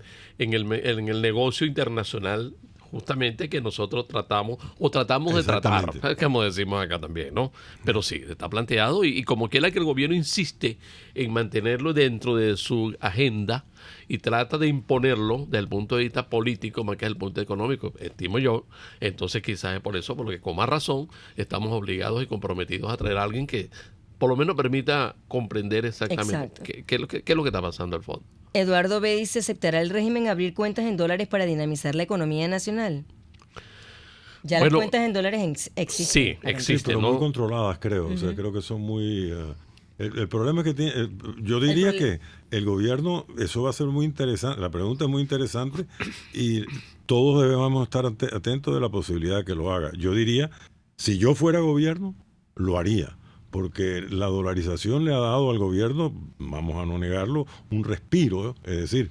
negocio internacional, justamente, que nosotros tratamos de tratar, como decimos acá también, ¿no? Pero sí, está planteado y como quiera que el gobierno insiste en mantenerlo dentro de su agenda y trata de imponerlo desde el punto de vista político más que desde el punto económico, estimo yo. Entonces quizás es por eso, porque con más razón estamos obligados y comprometidos a traer a alguien que por lo menos permita comprender exactamente qué es lo que está pasando al fondo. Eduardo B. dice, ¿aceptará el régimen abrir cuentas en dólares para dinamizar la economía nacional? Ya las cuentas en dólares existen. Sí, existen, pero ¿no? muy controladas, creo. O sea, creo que son muy... el problema es que tiene... yo diría que el gobierno, eso va a ser muy interesante. La pregunta es muy interesante y todos debemos estar atentos de la posibilidad de que lo haga. Yo diría, si yo fuera gobierno, lo haría. Porque la dolarización le ha dado al gobierno, vamos a no negarlo, un respiro. Es decir,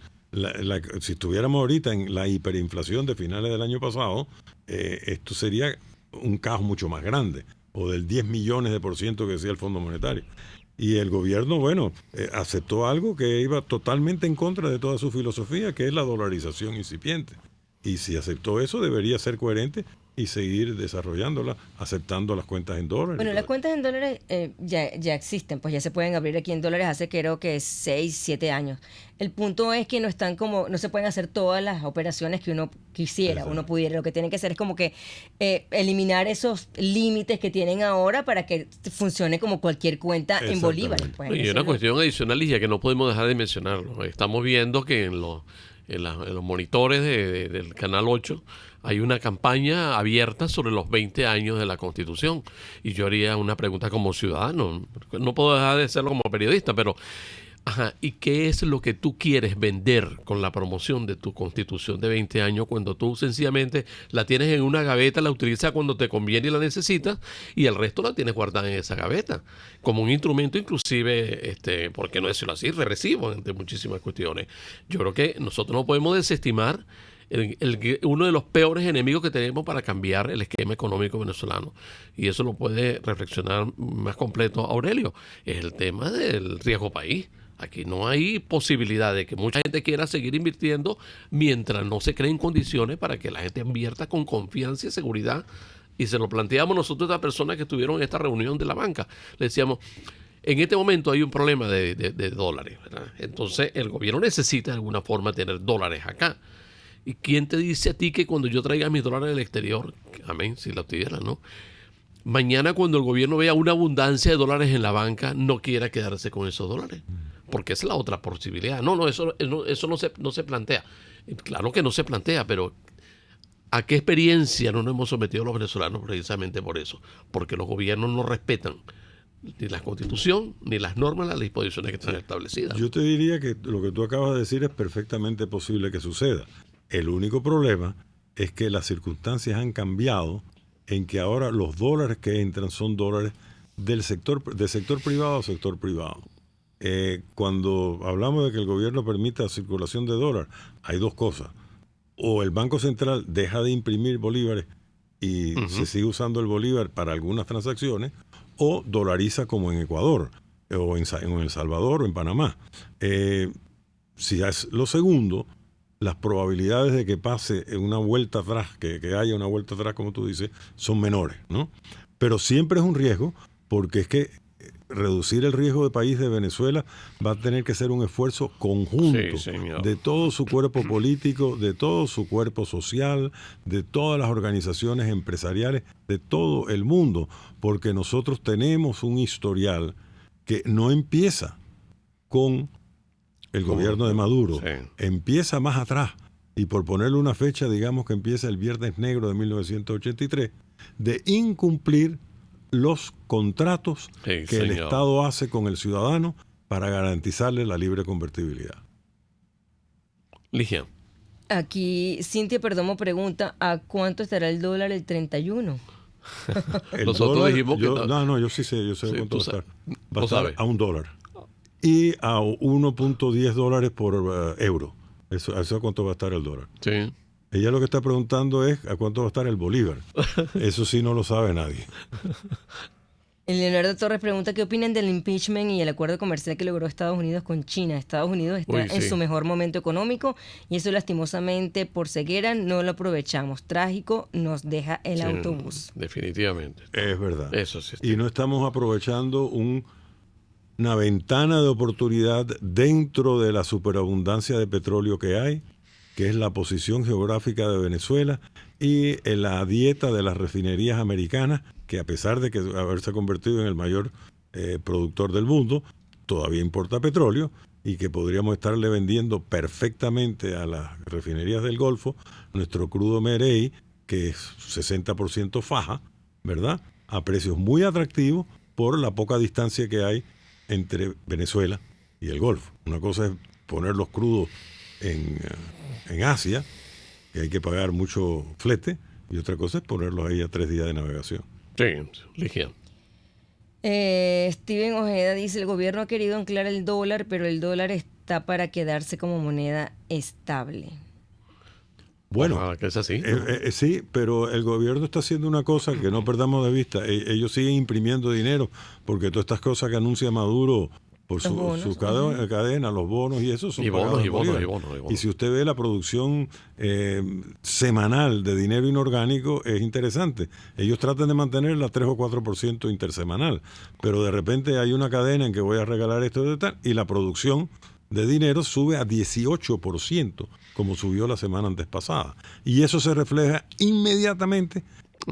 si estuviéramos ahorita en la hiperinflación de finales del año pasado, esto sería un caos mucho más grande, o del 10 millones de % que decía el Fondo Monetario. Y el gobierno, bueno, aceptó algo que iba totalmente en contra de toda su filosofía, que es la dolarización incipiente. Y si aceptó eso, debería ser coherente y seguir desarrollándola, aceptando las cuentas en dólares. Bueno, las cuentas en dólares ya existen, pues ya se pueden abrir aquí en dólares hace creo que 6, 7 años. El punto es que no se pueden hacer todas las operaciones que uno quisiera, uno pudiera. Lo que tienen que hacer es como que eliminar esos límites que tienen ahora para que funcione como cualquier cuenta en bolívares. Pues, y una cuestión adicional, ya que no podemos dejar de mencionarlo. Estamos viendo que en los monitores del Canal 8 hay una campaña abierta sobre los 20 años de la Constitución. Y yo haría una pregunta como ciudadano. No puedo dejar de serlo como periodista, pero ¿y qué es lo que tú quieres vender con la promoción de tu Constitución de 20 años cuando tú sencillamente la tienes en una gaveta, la utilizas cuando te conviene y la necesitas, y el resto la tienes guardada en esa gaveta como un instrumento, inclusive, ¿por qué no decirlo así?, regresivo entre muchísimas cuestiones? Yo creo que nosotros no podemos desestimar uno de los peores enemigos que tenemos para cambiar el esquema económico venezolano, y eso lo puede reflexionar más completo Aurelio, es el tema del riesgo país. Aquí no hay posibilidad de que mucha gente quiera seguir invirtiendo mientras no se creen condiciones para que la gente invierta con confianza y seguridad. Y se lo planteamos nosotros a las personas que estuvieron en esta reunión de la banca. Le decíamos, en este momento hay un problema de dólares, ¿verdad? Entonces el gobierno necesita de alguna forma tener dólares acá. ¿Y quién te dice a ti que cuando yo traiga mis dólares del exterior, amén, si lo tuviera, ¿no?, mañana cuando el gobierno vea una abundancia de dólares en la banca, no quiera quedarse con esos dólares? Porque esa es la otra posibilidad. Eso no se plantea. Claro que no se plantea, pero ¿a qué experiencia no nos hemos sometido los venezolanos precisamente por eso? Porque los gobiernos no respetan ni la Constitución, ni las normas, las disposiciones que están establecidas. Yo te diría que lo que tú acabas de decir es perfectamente posible que suceda. El único problema es que las circunstancias han cambiado, en que ahora los dólares que entran son dólares del sector privado a sector privado. Cuando hablamos de que el gobierno permita circulación de dólares, hay dos cosas. O el Banco Central deja de imprimir bolívares y se sigue usando el bolívar para algunas transacciones, o dolariza como en Ecuador, o en El Salvador, o en Panamá. Si es lo segundo, las probabilidades de que pase una vuelta atrás, que haya una vuelta atrás, como tú dices, son menores, ¿no? Pero siempre es un riesgo, porque es que reducir el riesgo de país de Venezuela va a tener que ser un esfuerzo conjunto de todo su cuerpo político, de todo su cuerpo social, de todas las organizaciones empresariales, de todo el mundo, porque nosotros tenemos un historial que no empieza con el gobierno de Maduro, empieza más atrás, y por ponerle una fecha, digamos que empieza el Viernes Negro de 1983, de incumplir los contratos que el Estado hace con el ciudadano para garantizarle la libre convertibilidad. Ligia. Aquí Cintia Perdomo pregunta, ¿a cuánto estará el dólar el 31? Nosotros dólar, dijimos que... yo sé cuánto va a estar. Va a estar a $1 y a $1.10 por euro. ¿Eso cuánto va a estar el dólar? Sí. Ella lo que está preguntando es a cuánto va a estar el bolívar. Eso sí no lo sabe nadie. Leonardo Torres pregunta qué opinan del impeachment y el acuerdo comercial que logró Estados Unidos con China. Estados Unidos está en su mejor momento económico y eso lastimosamente por ceguera no lo aprovechamos. Trágico nos deja el autobús. Definitivamente. Es verdad. Eso sí. Y no estamos aprovechando una ventana de oportunidad dentro de la superabundancia de petróleo que hay, que es la posición geográfica de Venezuela y la dieta de las refinerías americanas, que a pesar de que haberse convertido en el mayor productor del mundo, todavía importa petróleo y que podríamos estarle vendiendo perfectamente a las refinerías del Golfo nuestro crudo Merey, que es 60% faja, ¿verdad? A precios muy atractivos por la poca distancia que hay entre Venezuela y el Golfo. Una cosa es poner los crudos en Asia, que hay que pagar mucho flete, y otra cosa es ponerlos ahí a 3 días de navegación. Sí, Ligia. Steven Ojeda dice, el gobierno ha querido anclar el dólar, pero el dólar está para quedarse como moneda estable. Bueno, que es así. Sí, pero el gobierno está haciendo una cosa que no perdamos de vista. Ellos siguen imprimiendo dinero, porque todas estas cosas que anuncia Maduro por su cadena, los bonos y eso son bonos. Y si usted ve la producción semanal de dinero inorgánico, es interesante. Ellos tratan de mantenerla 3 o 4% intersemanal, pero de repente hay una cadena en que voy a regalar esto de tal, y la producción de dinero sube a 18%, como subió la semana antes pasada. Y eso se refleja inmediatamente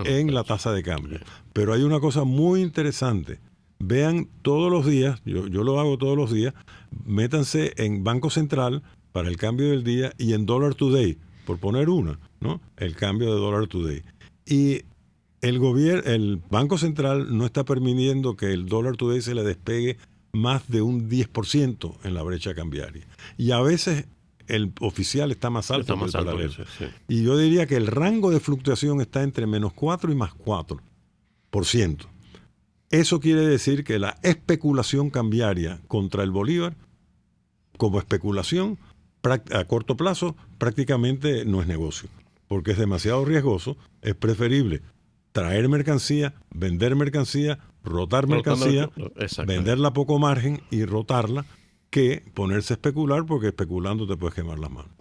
en la tasa de cambio. Pero hay una cosa muy interesante. Vean todos los días, yo lo hago todos los días, métanse en Banco Central para el cambio del día y en Dollar Today, por poner una, ¿no? El cambio de Dollar Today. Y el Banco Central no está permitiendo que el Dollar Today se le despegue más de un 10% en la brecha cambiaria. Y a veces el oficial está más alto que el paralelo. Y yo diría que el rango de fluctuación está entre -4 y +4%. Eso quiere decir que la especulación cambiaria contra el bolívar, como especulación, a corto plazo, prácticamente no es negocio, porque es demasiado riesgoso. Es preferible traer mercancía, vender mercancía, rotar mercancía, venderla a poco margen y rotarla, que ponerse a especular, porque especulando te puedes quemar las manos.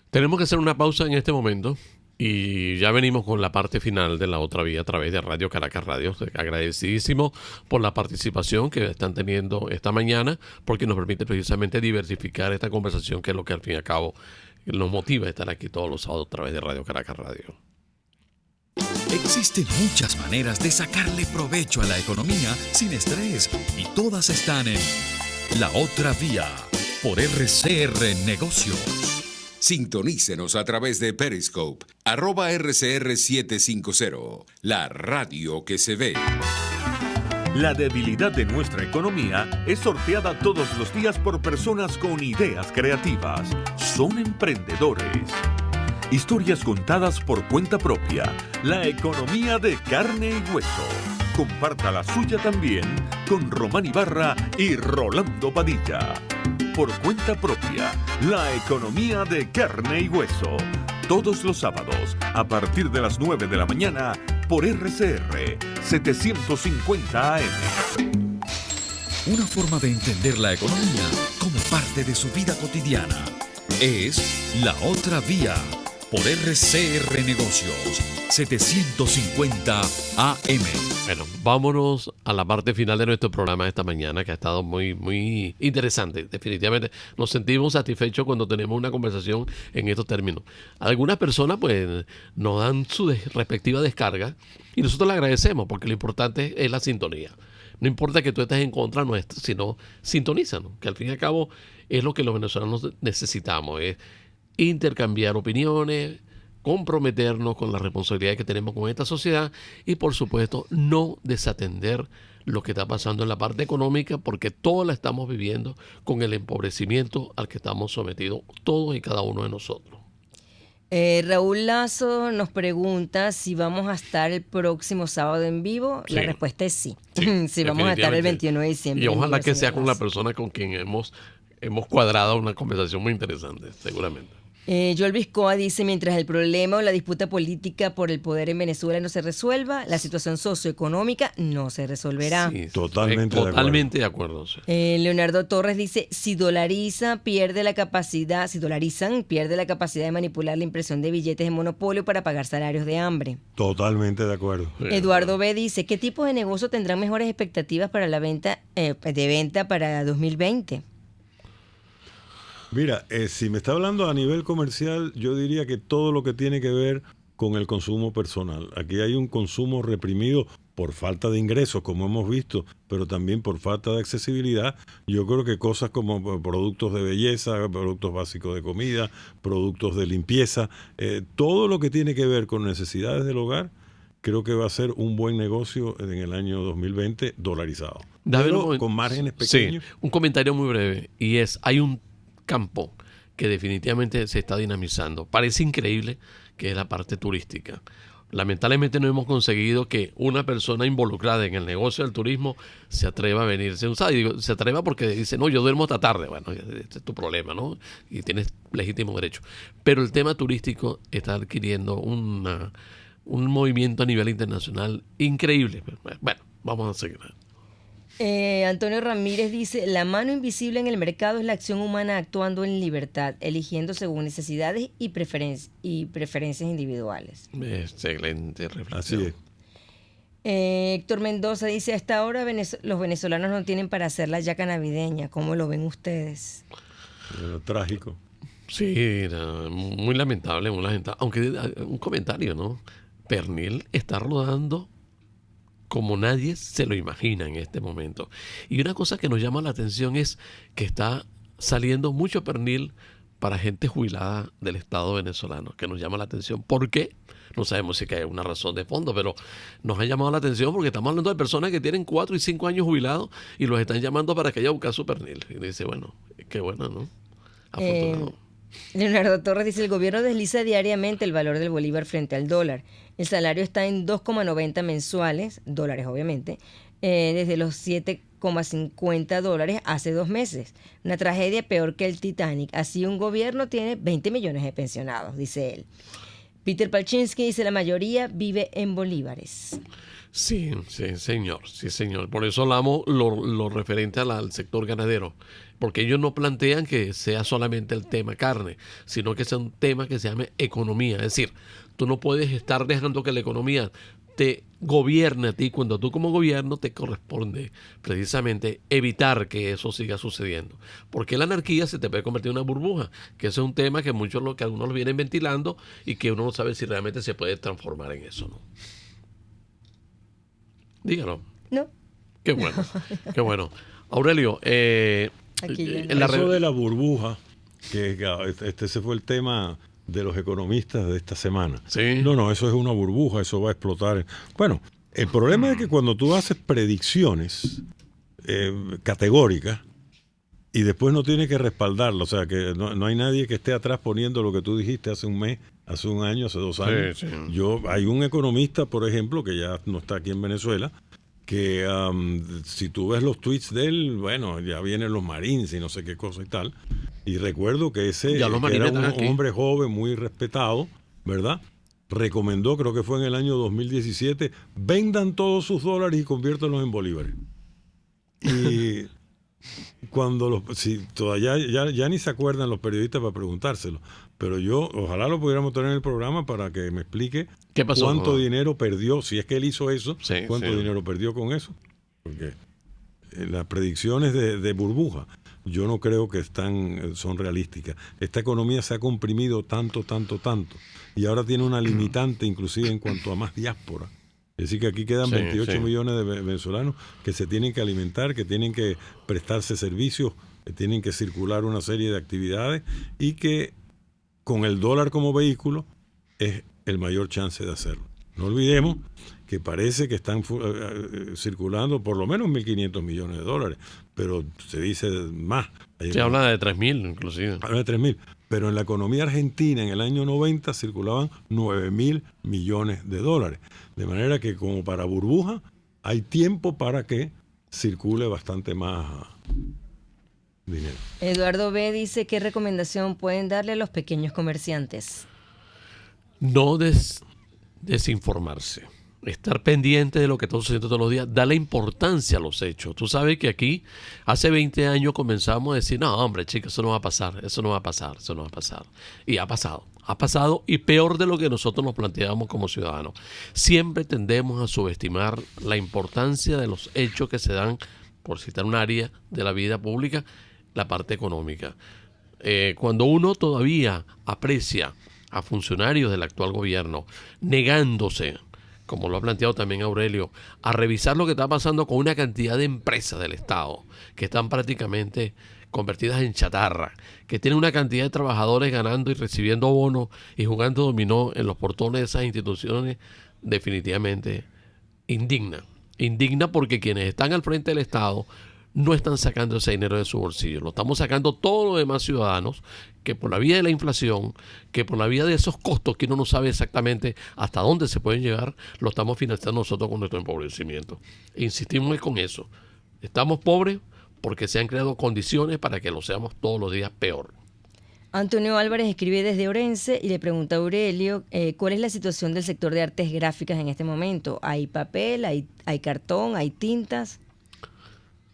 Tenemos que hacer una pausa en este momento. Y ya venimos con la parte final de La Otra Vía a través de Radio Caracas Radio. Agradecidísimo por la participación que están teniendo esta mañana, porque nos permite precisamente diversificar esta conversación, que es lo que al fin y al cabo nos motiva a estar aquí todos los sábados a través de Radio Caracas Radio. Existen muchas maneras de sacarle provecho a la economía sin estrés, y todas están en La Otra Vía por RCR Negocios. Sintonícenos a través de Periscope, @RCR750, la radio que se ve. La debilidad de nuestra economía es sorteada todos los días por personas con ideas creativas. Son emprendedores. Historias contadas por cuenta propia. La economía de carne y hueso. Comparta la suya también con Román Ibarra y Rolando Padilla. Por cuenta propia, la economía de carne y hueso. Todos los sábados, a partir de las 9 de la mañana, por RCR 750 AM. Una forma de entender la economía como parte de su vida cotidiana es La Otra Vía, por RCR Negocios, 750 AM. Bueno, vámonos a la parte final de nuestro programa de esta mañana, que ha estado muy, muy interesante. Definitivamente nos sentimos satisfechos cuando tenemos una conversación en estos términos. Algunas personas pues nos dan su respectiva descarga y nosotros le agradecemos porque lo importante es la sintonía. No importa que tú estés en contra nuestra, sino sintonízanos, que al fin y al cabo es lo que los venezolanos necesitamos, es intercambiar opiniones, comprometernos con la responsabilidad que tenemos con esta sociedad y, por supuesto, no desatender lo que está pasando en la parte económica, porque todos la estamos viviendo con el empobrecimiento al que estamos sometidos todos y cada uno de nosotros. Raúl Lazo nos pregunta si vamos a estar el próximo sábado en vivo. Sí. La respuesta es sí. Sí, vamos a estar el 21 de diciembre. Y ojalá que sea con la persona con quien hemos cuadrado una conversación muy interesante, seguramente. Joel Vizcoa dice, mientras el problema o la disputa política por el poder en Venezuela no se resuelva, la situación socioeconómica no se resolverá. Sí, totalmente de acuerdo. Sí. Leonardo Torres dice, si dolarizan, pierde la capacidad de manipular la impresión de billetes de monopolio para pagar salarios de hambre. Totalmente de acuerdo. Eduardo B. dice, ¿qué tipo de negocio tendrán mejores expectativas para la venta para 2020? Mira, si me está hablando a nivel comercial, yo diría que todo lo que tiene que ver con el consumo personal. Aquí hay un consumo reprimido por falta de ingresos, como hemos visto, pero también por falta de accesibilidad. Yo creo que cosas como productos de belleza, productos básicos de comida, productos de limpieza, todo lo que tiene que ver con necesidades del hogar, creo que va a ser un buen negocio en el año 2020 dolarizado. Pero con márgenes pequeños. Sí, un comentario muy breve, y hay un campo que definitivamente se está dinamizando. Parece increíble, que es la parte turística. Lamentablemente no hemos conseguido que una persona involucrada en el negocio del turismo se atreva a venirse. Se atreva porque dice, no, yo duermo hasta tarde. Bueno, este es tu problema, ¿no? Y tienes legítimo derecho. Pero el tema turístico está adquiriendo un movimiento a nivel internacional increíble. Bueno, vamos a seguir. Antonio Ramírez dice, la mano invisible en el mercado es la acción humana actuando en libertad, eligiendo según necesidades y preferencias individuales. Excelente reflexión. Así es. Héctor Mendoza dice, hasta ahora los venezolanos no tienen para hacer la yaca navideña. ¿Cómo lo ven ustedes? Trágico. Sí, muy lamentable, aunque un comentario, ¿no? Pernil está rodando como nadie se lo imagina en este momento. Y una cosa que nos llama la atención es que está saliendo mucho pernil para gente jubilada del Estado venezolano, que nos llama la atención. ¿Por qué? No sabemos si hay una razón de fondo, pero nos ha llamado la atención porque estamos hablando de personas que tienen 4 y 5 años jubilados y los están llamando para que haya buscar su pernil. Y dice, bueno, qué bueno, ¿no? Afortunado. Leonardo Torres dice, el gobierno desliza diariamente el valor del bolívar frente al dólar. El salario está en 2,90 mensuales, dólares obviamente, desde los 7,50 dólares hace 2 meses. Una tragedia peor que el Titanic. Así un gobierno tiene 20 millones de pensionados, dice él. Peter Palczynski dice, la mayoría vive en bolívares. Sí, señor. Por eso hablamos lo referente al sector ganadero. Porque ellos no plantean que sea solamente el tema carne, sino que sea un tema que se llame economía. Es decir, tú no puedes estar dejando que la economía te gobierne a ti cuando tú como gobierno te corresponde precisamente evitar que eso siga sucediendo. Porque la anarquía se te puede convertir en una burbuja, que ese es un tema que algunos lo vienen ventilando y que uno no sabe si realmente se puede transformar en eso, ¿no? Dígalo. No. Qué bueno. Aurelio, eso de la burbuja, que ese fue el tema de los economistas de esta semana. ¿Sí? No, eso es una burbuja, eso va a explotar. Bueno, el problema es que cuando tú haces predicciones categóricas y después no tienes que respaldarlo, o sea, que no hay nadie que esté atrás poniendo lo que tú dijiste hace un mes, hace un año, hace 2 años. Sí. Hay un economista, por ejemplo, que ya no está aquí en Venezuela, que si tú ves los tweets de él, bueno, ya vienen los Marines y no sé qué cosa y tal. Y recuerdo que ese que era un hombre joven, muy respetado, ¿verdad? Recomendó, creo que fue en el año 2017, vendan todos sus dólares y conviértanlos en bolívares. Y si todavía ya ni se acuerdan los periodistas para preguntárselo, pero ojalá lo pudiéramos tener en el programa para que me explique ¿qué pasó, cuánto dinero perdió, si es que él hizo eso, cuánto sí. dinero perdió con eso, porque las predicciones de burbuja yo no creo que son realísticas. Esta economía se ha comprimido tanto, y ahora tiene una limitante inclusive en cuanto a más diáspora. Es decir, que aquí quedan 28 millones de venezolanos que se tienen que alimentar, que tienen que prestarse servicios, que tienen que circular una serie de actividades y que con el dólar como vehículo es el mayor chance de hacerlo. No olvidemos que parece que están circulando por lo menos 1.500 millones de dólares, pero se dice más. Se habla de 3.000 inclusive. Habla de 3.000. Pero en la economía argentina en el año 90 circulaban 9.000 millones de dólares. De manera que como para burbuja hay tiempo para que circule bastante más dinero. Eduardo B. dice, ¿qué recomendación pueden darle a los pequeños comerciantes? No desinformarse. Estar pendiente de lo que está sucediendo todos los días, darle importancia a los hechos. Tú sabes que aquí hace 20 años comenzamos a decir, no, hombre, chicos, eso no va a pasar. Y ha pasado y peor de lo que nosotros nos planteábamos como ciudadanos. Siempre tendemos a subestimar la importancia de los hechos que se dan, por citar un área de la vida pública, la parte económica. Cuando uno todavía aprecia a funcionarios del actual gobierno negándose, como lo ha planteado también Aurelio, a revisar lo que está pasando con una cantidad de empresas del Estado que están prácticamente convertidas en chatarra, que tienen una cantidad de trabajadores ganando y recibiendo bonos y jugando dominó en los portones de esas instituciones, definitivamente indigna. Indigna porque quienes están al frente del Estado no están sacando ese dinero de su bolsillo. Lo estamos sacando todos los demás ciudadanos que por la vía de la inflación, que por la vía de esos costos que uno no sabe exactamente hasta dónde se pueden llegar, lo estamos financiando nosotros con nuestro empobrecimiento. E insistimos con eso. Estamos pobres porque se han creado condiciones para que lo seamos todos los días peor. Antonio Álvarez escribe desde Orense y le pregunta a Aurelio ¿cuál es la situación del sector de artes gráficas en este momento? ¿Hay papel, hay cartón, hay tintas?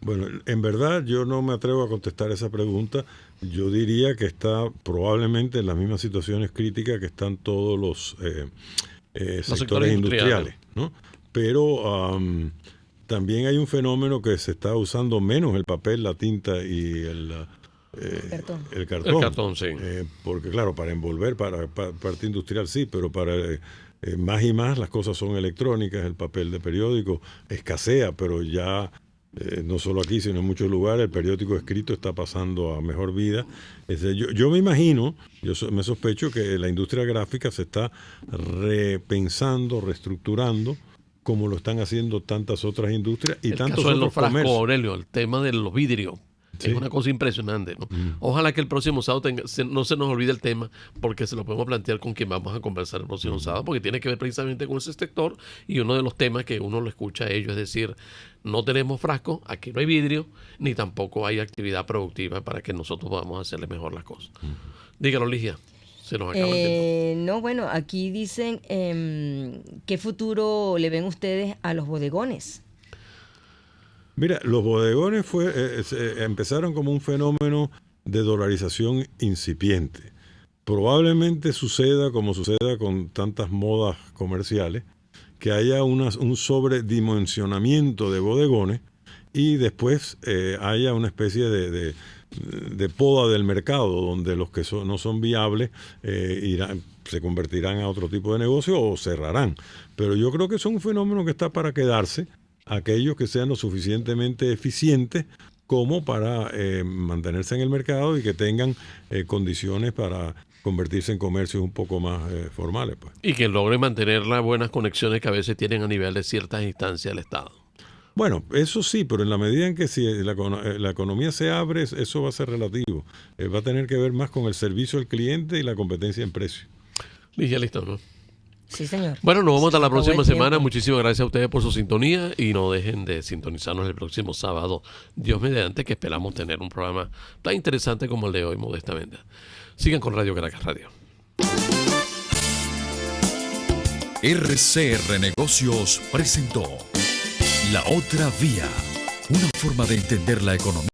Bueno, en verdad yo no me atrevo a contestar esa pregunta. Yo diría que está probablemente en las mismas situaciones críticas que están todos los sectores industriales, ¿no? Pero también hay un fenómeno que se está usando menos el papel, la tinta y el cartón. El cartón, sí. Porque claro, para envolver, para parte industrial sí, pero para más y más las cosas son electrónicas. El papel de periódico escasea, pero ya no solo aquí, sino en muchos lugares, el periódico escrito está pasando a mejor vida. Yo me imagino, me sospecho que la industria gráfica se está repensando, reestructurando, como lo están haciendo tantas otras industrias y tantos otros comercios. Aurelio, el tema de los vidrios. Sí. Es una cosa impresionante, ¿no? Ojalá que el próximo sábado no se nos olvide el tema, porque se lo podemos plantear con quien vamos a conversar el próximo sábado, porque tiene que ver precisamente con ese sector, y uno de los temas que uno lo escucha a ellos es decir, no tenemos frasco, aquí no hay vidrio, ni tampoco hay actividad productiva para que nosotros podamos hacerle mejor las cosas. Dígalo, Ligia. Se nos acaba el tiempo. No, bueno, aquí dicen ¿qué futuro le ven ustedes a los bodegones? Mira, los bodegones empezaron como un fenómeno de dolarización incipiente. Probablemente suceda como suceda con tantas modas comerciales, que haya un sobredimensionamiento de bodegones y después haya una especie de poda del mercado, donde los que no son viables se convertirán a otro tipo de negocio o cerrarán. Pero yo creo que es un fenómeno que está para quedarse. Aquellos que sean lo suficientemente eficientes como para mantenerse en el mercado y que tengan condiciones para convertirse en comercios un poco más formales, pues. Y que logren mantener las buenas conexiones que a veces tienen a nivel de ciertas instancias del Estado. Bueno, eso sí, pero en la medida en que si la economía se abre, eso va a ser relativo. Va a tener que ver más con el servicio al cliente y la competencia en precio. Y ya listo, ¿no? Sí, señor. Bueno, nos vemos hasta la próxima semana. Muchísimas gracias a ustedes por su sintonía y no dejen de sintonizarnos el próximo sábado, Dios mediante, que esperamos tener un programa tan interesante como el de hoy, modestamente. Sigan con Radio Caracas Radio. RCR Negocios presentó La Otra Vía, una forma de entender la economía.